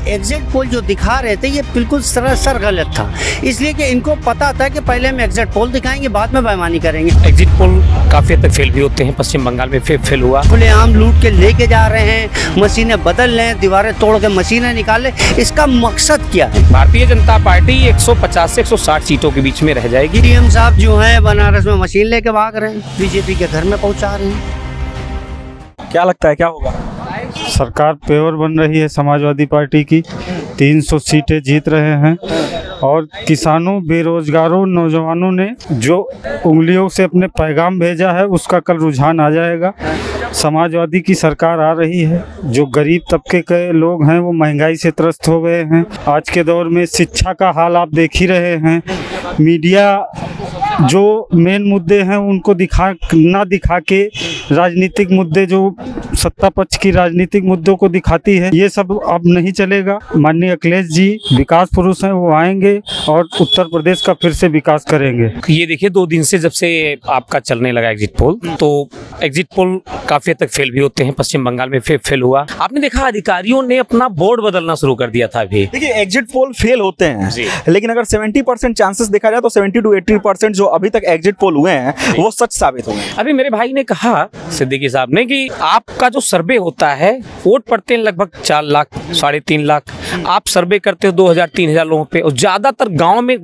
Exit poll जो दिखा रहे थे ये बिल्कुल सरासर गलत था, इसलिए कि इनको पता था कि पहले हम एग्जिट पोल दिखाएंगे, बाद में बेईमानी करेंगे। एग्जिट पोल काफी हद तक फेल भी होते हैं, पश्चिम बंगाल में फेल हुआ। खुलेआम लूट के लेके जा रहे हैं, मशीनें बदल रहे हैं, दीवारें तोड़ के मशीनें निकाल ले, इसका मकसद क्या है? भारतीय जनता पार्टी 150 से 160 सीटों के बीच में रह जाएगी। डीएम साहब जो है बनारस में मशीन लेके भाग रहे हैं, बीजेपी के घर में पहुंचा रहे हैं। क्या लगता है क्या होगा? सरकार पेवर बन रही है समाजवादी पार्टी की, 300 सीटें जीत रहे हैं और किसानों, बेरोजगारों, नौजवानों ने जो उंगलियों से अपने पैगाम भेजा है उसका कल रुझान आ जाएगा। समाजवादी की सरकार आ रही है। जो गरीब तबके के लोग हैं वो महंगाई से त्रस्त हो गए हैं। आज के दौर में शिक्षा का हाल आप देख ही रहे हैं। मीडिया जो मेन मुद्दे हैं उनको ना दिखा के राजनीतिक मुद्दे, जो सत्ता पक्ष की राजनीतिक मुद्दों को दिखाती है, ये सब अब नहीं चलेगा। माननीय अखिलेश जी विकास पुरुष हैं, वो आएंगे और उत्तर प्रदेश का फिर से विकास करेंगे। ये देखिए 2 दिन से जब से आपका चलने लगा एग्जिट पोल, तो एग्जिट पोल काफी हद तक फेल भी होते हैं, पश्चिम बंगाल में फेल हुआ। आपने देखा अधिकारियों ने अपना बोर्ड बदलना शुरू कर दिया था। अभी देखिए एग्जिट पोल फेल होते हैं, लेकिन अगर 70% चांसेस देखा जाए तो 70 to 80% जो अभी तक एग्जिट पोल हुए हैं वो सच साबित हुए हैं। अभी मेरे भाई ने कहा, सिद्दीकी साहब ने, कि आपका जो सर्वे होता है, वोट पड़ते हैं लगभग 4 लाख 3.5 लाख, आप सर्वे करते हो 2000-3000 लोगों पे, और ज्यादातर गांव में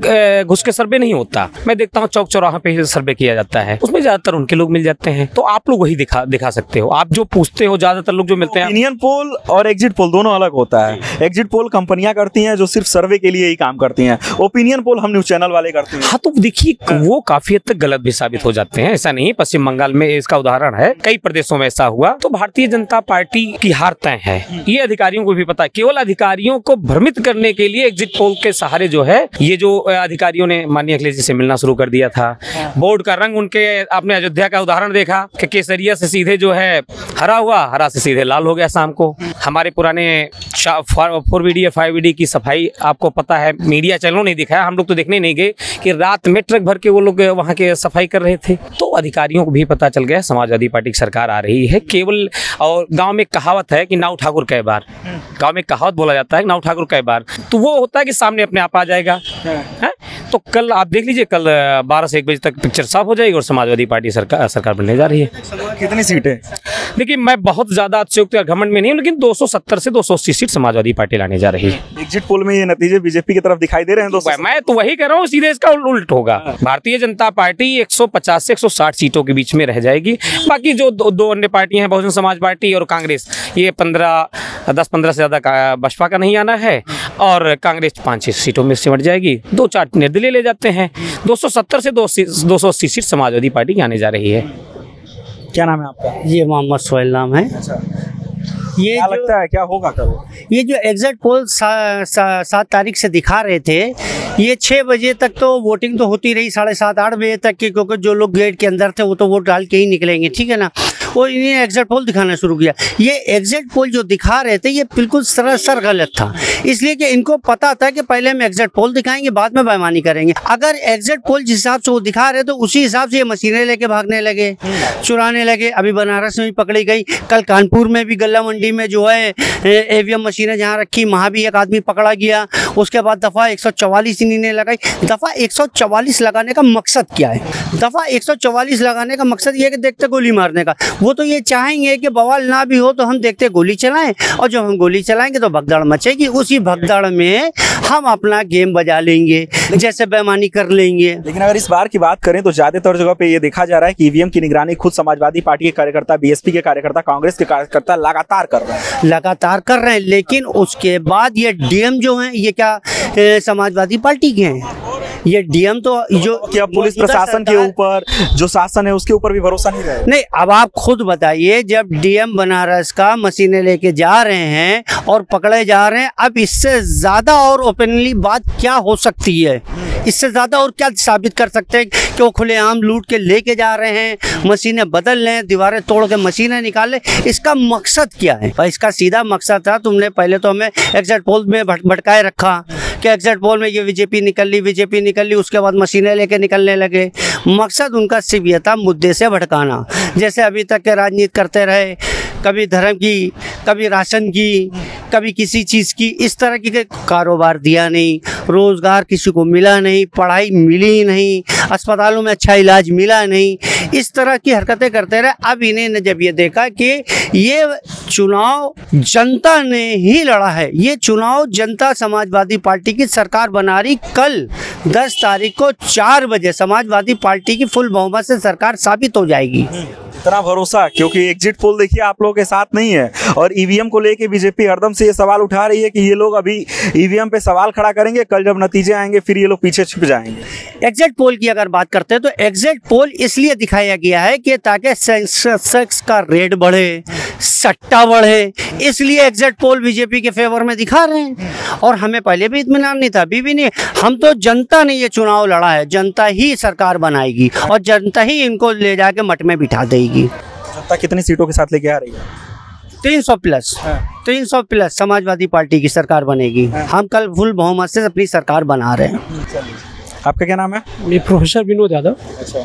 घुस के सर्वे नहीं होता। मैं देखता हूँ चौक चौराहा पे सर्वे किया जाता है, उसमें ज्यादातर उनके लोग मिल जाते हैं। तो आप लोग वही दिखा सकते हो। आप जो पूछते हो ज्यादातर लोग जो मिलते हैं। ओपिनियन पोल और एग्जिट पोल दोनों अलग होता है। एग्जिट पोल कंपनियां करती हैं जो सिर्फ सर्वे के लिए ही काम करती हैं, ओपिनियन पोल हम न्यूज चैनल वाले करते हैं। हाँ, तो देखिए वो काफी हद तक गलत भी साबित हो जाते हैं। ऐसा नहीं, पश्चिम बंगाल में इसका उदाहरण है, कई प्रदेशों में ऐसा हुआ। तो भारतीय जनता पार्टी की हार तय है, ये अधिकारियों को भी पता है। केवल अधिकारियों को भ्रमित करने के लिए एग्जिट पोल के सहारे जो है, ये जो अधिकारियों ने माननीय अखिलेश जी से मिलना शुरू कर दिया था। बोर्ड का रंग उनके, आपने अयोध्या का उदाहरण देखा कि केसरिया से सीधे जो है हरा हुआ, हरा से सीधे लाल हो गया शाम को। हमारे पुराने 4VD या 5VD की सफाई आपको पता है, मीडिया चैनलों ने दिखाया, हम लोग तो देखने नहीं गए कि रात में ट्रक भर के वो लोग वहाँ के सफाई कर रहे थे। तो अधिकारियों को भी पता चल गया समाजवादी पार्टी की सरकार आ रही है केवल। और गांव में कहावत है कि नाऊ ठाकुर कई बार, गांव में कहावत बोला जाता है नाऊ ठाकुर कई बार, तो वो होता है कि सामने अपने आप आ जाएगा। है? तो कल आप देख लीजिए, कल 12 से 1 बजे तक पिक्चर साफ हो जाएगी और समाजवादी पार्टी सरकार बनने जा रही है। कितनी सीटें? देखिए मैं बहुत ज्यादा अतिशयोक्ति और घमंड में नहीं हूँ, लेकिन 270 से 280 सीट समाजवादी पार्टी लाने जा रही है। एग्जिट पोल में ये नतीजे बीजेपी की तरफ दिखाई दे रहे हैं दोस्तों। मैं तो वही कह रहा हूँ, सीधे इसका उल्ट होगा। भारतीय जनता पार्टी 150 से 160 सीटों के बीच में रह जाएगी। बाकी जो दो अन्य पार्टियां हैं, बहुजन समाज पार्टी और कांग्रेस, ये 10-15 से ज्यादा बसपा का नहीं आना है, और कांग्रेस 5-6 सीटों में सिमट जाएगी। 2-4 निर्दलीय ले जाते हैं। 270 से 280 सीट समाजवादी पार्टी की आने जा रही है। क्या नाम है आपका? ये मोहम्मद सोहेल नाम है। ये क्या लगता है क्या होगा कल? ये जो एग्जिट पोल 7 तारीख से दिखा रहे थे, ये 6 बजे तक तो वोटिंग तो होती रही, 7:30-8 बजे तक की, क्योंकि जो लोग गेट के अंदर थे वो तो वोट डाल के ही निकलेंगे, ठीक है ना। और इन्हें एग्जिट पोल दिखाना शुरू किया। ये एग्जिट पोल जो दिखा रहे थे ये बिल्कुल सरासर गलत था, इसलिए कि इनको पता था कि पहले हम एग्जिट पोल दिखाएंगे, बाद में बेईमानी करेंगे। अगर एग्जिट पोल जिस हिसाब से वो दिखा रहे तो उसी हिसाब से ये मशीनें लेके भागने लगे, चुराने लगे। अभी बनारस में भी पकड़ी गई, कल कानपुर में भी गल्ला मंडी में जो है ईवीएम मशीनें जहाँ रखी, वहाँ भी एक आदमी पकड़ा गया। उसके बाद दफ़ा 144 इन्होंने लगाई। दफ़ा 144 लगाने का मकसद क्या है? दफ़ा 144 लगाने का मकसद ये है कि देखते गोली मारने का। वो तो ये चाहेंगे कि बवाल ना भी हो तो हम देखते गोली चलाएं, और जब हम गोली चलाएंगे तो भगदड़ मचेगी। उसी भगदड़ में हम अपना गेम बजा लेंगे, जैसे बेईमानी कर लेंगे। लेकिन अगर इस बार की बात करें तो ज्यादातर जगह पे ये देखा जा रहा है कि ईवीएम की निगरानी खुद समाजवादी पार्टी के कार्यकर्ता, बीएसपी के कार्यकर्ता, कांग्रेस के कार्यकर्ता लगातार कर रहे हैं। लेकिन उसके बाद ये डीएम जो हैं, ये क्या समाजवादी पार्टी के हैं? ये डीएम तो जो क्या पुलिस प्रशासन के ऊपर जो शासन है उसके ऊपर भी भरोसा नहीं रहे? नहीं, अब आप खुद बताइए, जब डीएम बनारस का मशीनें लेके जा रहे हैं और पकड़े जा रहे हैं, अब इससे ज्यादा और ओपनली बात क्या हो सकती है? इससे ज्यादा और क्या साबित कर सकते हैं कि वो खुलेआम लूट के लेके जा रहे हैं, मशीनें बदल रहे हैं, दीवारें तोड़ के मशीनें निकाल ले? इसका मकसद क्या है? इसका सीधा मकसद था, तुमने पहले तो हमें एग्जिट पोल में भटकाए रखा कि एग्जिट पोल में ये बीजेपी निकल ली, उसके बाद मशीनें लेके निकलने लगे। मकसद उनका सिर्फ ये था, मुद्दे से भटकाना। जैसे अभी तक के राजनीति करते रहे, कभी धर्म की, कभी राशन की, कभी किसी चीज़ की इस तरह की कारोबार दिया नहीं, रोज़गार किसी को मिला नहीं, पढ़ाई मिली ही नहीं, अस्पतालों में अच्छा इलाज मिला नहीं, इस तरह की हरकतें करते रहे। अब इन्हें जब ये देखा कि ये चुनाव जनता ने ही लड़ा है, ये चुनाव जनता समाजवादी पार्टी की सरकार बना रही, कल 10 तारीख को 4 बजे समाजवादी पार्टी की फुल बहुमत से सरकार साबित हो जाएगी। इतना भरोसा, क्योंकि एग्जिट पोल देखिए आप लोगों के साथ नहीं है और ईवीएम को लेके बीजेपी हरदम से ये सवाल उठा रही है कि ये लोग अभी ईवीएम पे सवाल खड़ा करेंगे, कल जब नतीजे आएंगे फिर ये लोग पीछे छिप जाएंगे। एग्जिट पोल की अगर बात करते हैं तो एग्जिट पोल इसलिए दिखाया गया है कि ताकि सेक्स का रेट बढ़े, सट्टा बढ़े, इसलिए एग्जिट पोल बीजेपी के फेवर में दिखा रहे हैं। और हमें पहले भी इत्मीनान नहीं था, अभी भी नहीं। हम तो जनता ने ये चुनाव लड़ा है, जनता ही सरकार बनाएगी और जनता ही इनको ले जाके मठ में बिठा देगी। जनता कितनी सीटों के साथ लेके आ रही है? 300 प्लस 300 प्लस समाजवादी पार्टी की सरकार बनेगी। हम कल फुल बहुमत से अपनी सरकार बना रहे हैं। आपका क्या नाम है? मैं प्रोफेसर विनोद यादव। अच्छा,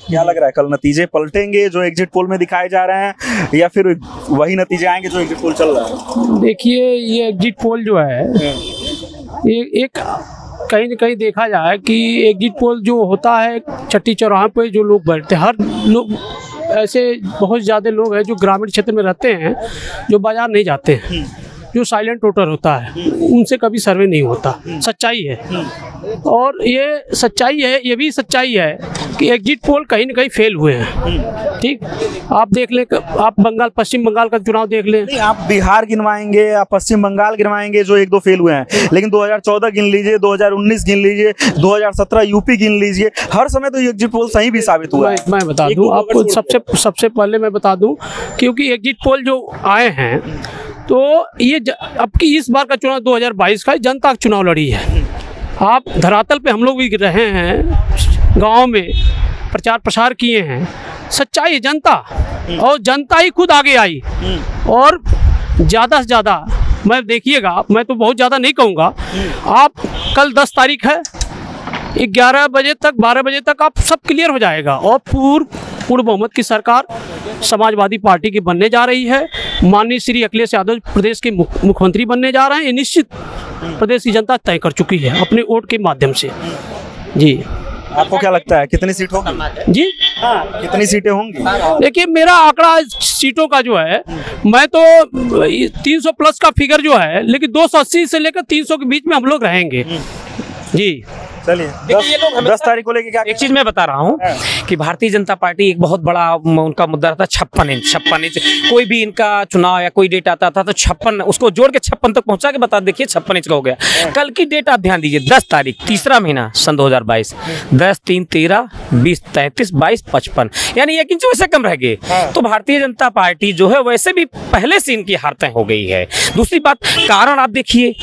क्या लग रहा है कल नतीजे पलटेंगे जो एग्जिट पोल में दिखाए जा रहे हैं या फिर वही नतीजे आएंगे जो एग्जिट पोल चल रहा है? देखिए, ये एग्जिट पोल जो है ये एक कहीं न कहीं देखा जाए कि एग्जिट पोल जो होता है चट्टी चौराहे पे जो लोग बैठते हैं, हर लोग ऐसे बहुत ज़्यादा लोग हैं जो ग्रामीण क्षेत्र में रहते हैं, जो बाजार नहीं जाते हैं, जो साइलेंट वोटर होता है, उनसे कभी सर्वे नहीं होता। सच्चाई है और ये सच्चाई है, ये भी सच्चाई है कि एग्जिट पोल कहीं न कहीं फेल हुए हैं। ठीक, आप देख लें, आप बंगाल, पश्चिम बंगाल का चुनाव देख लें। नहीं, आप बिहार गिनवाएंगे, आप पश्चिम बंगाल गिनवाएंगे जो 1-2 फेल हुए हैं, लेकिन 2014 गिन लीजिए, 2019 गिन लीजिए, 2017 यूपी गिन लीजिए, हर समय तो एग्जिट पोल सही भी साबित हुआ है। मैं बता दूं आपको, सबसे पहले मैं बता दूं, क्योंकि एग्जिट पोल जो आए हैं तो ये अब की इस बार का चुनाव 2022 का जनता का चुनाव लड़ी है। आप धरातल पे हम लोग भी रहे हैं, गांव में प्रचार प्रसार किए हैं, सच्चाई है जनता, और जनता ही खुद आगे आई और ज़्यादा से ज़्यादा, मैं देखिएगा, मैं तो बहुत ज़्यादा नहीं कहूँगा, आप कल 10 तारीख है, 11 बजे तक 12 बजे तक आप सब क्लियर हो जाएगा और पूर्ण बहुमत की सरकार समाजवादी पार्टी की बनने जा रही है। माननीय श्री अखिलेश यादव प्रदेश के मुख्यमंत्री बनने जा रहे हैं। ये निश्चित प्रदेश की जनता तय कर चुकी है अपने वोट के माध्यम से। जी, आपको क्या लगता है कितनी सीट होगी? जी कितनी सीटें होंगी? देखिए, मेरा आंकड़ा सीटों का जो है, मैं तो 300 प्लस का फिगर जो है, लेकिन 280 से लेकर 300 के बीच में हम लोग रहेंगे। जी, चलिए, 10 तारीख को लेके क्या? एक चीज मैं बता रहा हूँ कि भारतीय जनता पार्टी एक बहुत बड़ा उनका मुद्दा रहता है 56 इंच। कोई भी इनका चुनाव या कोई डेट आता था तो 56, उसको जोड़ के 56 तक पहुंचा के बता, देखिए 56 इंच का हो गया। कल की डेट आप ध्यान दीजिए, 10 तारीख, 3रा महीना सन 2022, 10, 3, 13, 20, 33, 22, 55, यानी 1 इंच वैसे कम रह गए। तो भारतीय जनता पार्टी जो है वैसे भी पहले से इनकी हार तय हो गई है। दूसरी बात, कारण आप देखिए,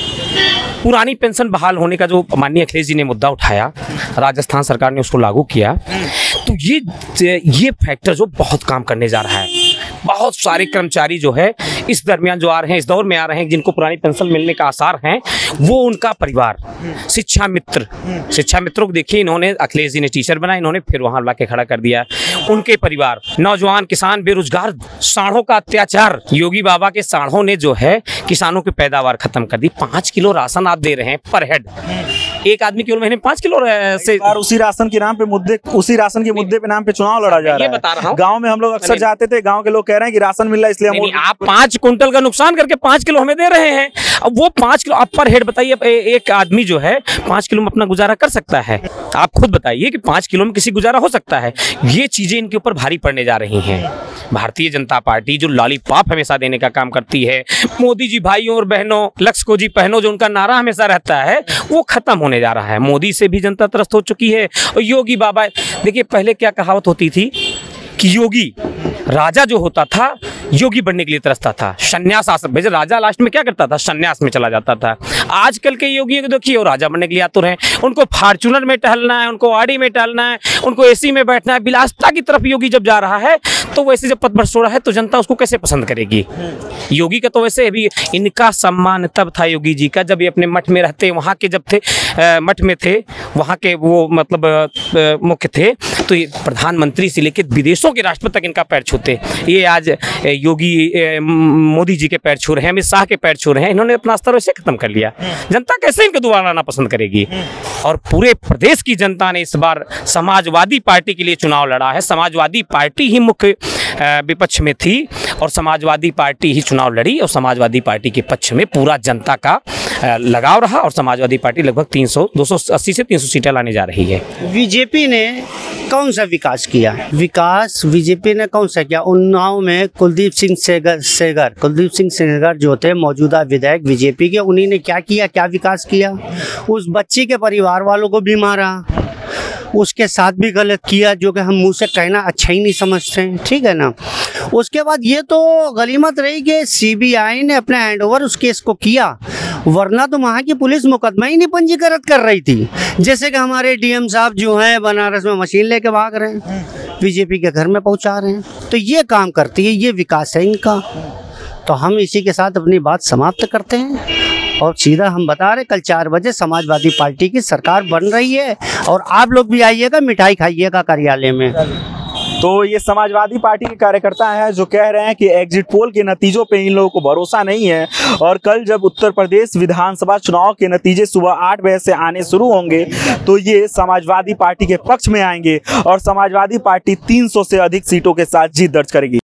पुरानी पेंशन बहाल होने का जो माननीय अखिलेश जी ने मुद्दा उठाया, राजस्थान सरकार ने उसको लागू किया, तो ये फैक्टर जो बहुत काम करने जा रहा है। बहुत सारे कर्मचारी जो है इस दरमियान जो आ रहे हैं, इस दौर में आ रहे हैं, जिनको पुरानी पेंशन मिलने का आसार हैं, वो उनका परिवार, शिक्षा मित्रों को देखिए, इन्होंने, अखिलेश जी ने टीचर बनाया, इन्होंने फिर वहां ला के खड़ा कर दिया। उनके परिवार, नौजवान, किसान, बेरोजगार, सांडों का अत्याचार, योगी बाबा के सांडों ने जो है किसानों की पैदावार खत्म कर दी। 5 किलो राशन आप दे रहे हैं पर हेड, एक आदमी केवल महीने 5 किलो से। उसी राशन के नाम पे मुद्दे पे नाम पे चुनाव लड़ा जा रहा है। बता रहा हूँ, गांव में हम लोग अक्सर जाते थे, गांव के लोग कह रहे हैं कि राशन मिल रहा है इसलिए आप 5 कुंटल का नुकसान करके 5 किलो हमें दे रहे हैं। अब वो 5 किलो आप पर हेड बताइए, एक आदमी जो है 5 किलो में अपना गुजारा कर सकता है? आप खुद बताइए कि 5 किलो में किसी गुजारा हो सकता है? ये चीजें इनके ऊपर भारी पड़ने जा रही हैं। भारतीय जनता पार्टी जो लॉलीपॉप हमेशा देने का काम करती है, मोदी जी भाइयों और बहनों, लक्ष्य को जी पहनो, जो उनका नारा हमेशा रहता है, वो खत्म होने जा रहा है। मोदी से भी जनता त्रस्त हो चुकी है। और योगी बाबा, देखिए पहले क्या कहावत होती थी कि योगी राजा जो होता था योगी बनने के लिए तरसता था, संन्यास आश्रम, वैसे राजा लास्ट में क्या करता था, संन्यास में चला जाता था। आजकल के योगियों को देखिए, वो राजा बनने के लिए आतुर हैं। उनको फॉर्च्यूनर में टहलना है, उनको आड़ी में टहलना है, उनको एसी में बैठना है। विलासिता की तरफ योगी जब जा रहा है तो वैसे जब पद भ्रष्ट हो रहा है तो जनता उसको कैसे पसंद करेगी? योगी का तो वैसे अभी इनका सम्मान तब था योगी जी का जब ये अपने मठ में रहते, वहाँ के जब थे, मठ में थे, वहाँ के वो मतलब मुख्य थे, तो तो ये प्रधानमंत्री से लेकर विदेशों के राष्ट्रपति तक इनका पैर छूते। ये आज योगी मोदी जी के पैर छू रहे हैं, अमित शाह के पैर छू रहे हैं। इन्होंने अपना स्तर वैसे खत्म कर लिया। जनता कैसे इनको दोबारा आना पसंद करेगी? और पूरे प्रदेश की जनता ने इस बार समाजवादी पार्टी के लिए चुनाव लड़ा है। समाजवादी पार्टी ही मुख्य विपक्ष में थी और समाजवादी पार्टी ही चुनाव लड़ी और समाजवादी पार्टी के पक्ष में पूरा जनता का लगाव रहा और समाजवादी पार्टी लगभग 280 से 300 सीटें लाने जा रही है। बीजेपी ने कौन सा विकास किया? विकास बीजेपी ने कौन सा किया? उन्नाव में कुलदीप सिंह सेंगर जो थे मौजूदा विधायक बीजेपी के, उन्हीं ने क्या किया, क्या विकास किया? उस बच्ची के परिवार वालों को भी मारा, उसके साथ भी गलत किया, जो कि हम मुंह से कहना अच्छा ही नहीं समझते हैं, ठीक है ना। उसके बाद ये तो गनीमत रही कि सीबीआई ने अपने हैंडओवर उस केस को किया, वरना तो वहाँ की पुलिस मुकदमा ही नहीं पंजीकृत कर रही थी। जैसे कि हमारे डीएम साहब जो हैं बनारस में मशीन लेके भाग रहे हैं, बीजेपी के घर में पहुँचा रहे हैं। तो ये काम करती है, ये विकास है इनका। तो हम इसी के साथ अपनी बात समाप्त करते हैं और सीधा हम बता रहे कल 4 बजे समाजवादी पार्टी की सरकार बन रही है और आप लोग भी आइएगा, मिठाई खाइएगा कार्यालय में। तो ये समाजवादी पार्टी के कार्यकर्ता हैं जो कह रहे हैं कि एग्जिट पोल के नतीजों पे इन लोगों को भरोसा नहीं है और कल जब उत्तर प्रदेश विधानसभा चुनाव के नतीजे सुबह 8 बजे से आने शुरू होंगे तो ये समाजवादी पार्टी के पक्ष में आएंगे और समाजवादी पार्टी 300 से अधिक सीटों के साथ जीत दर्ज करेगी।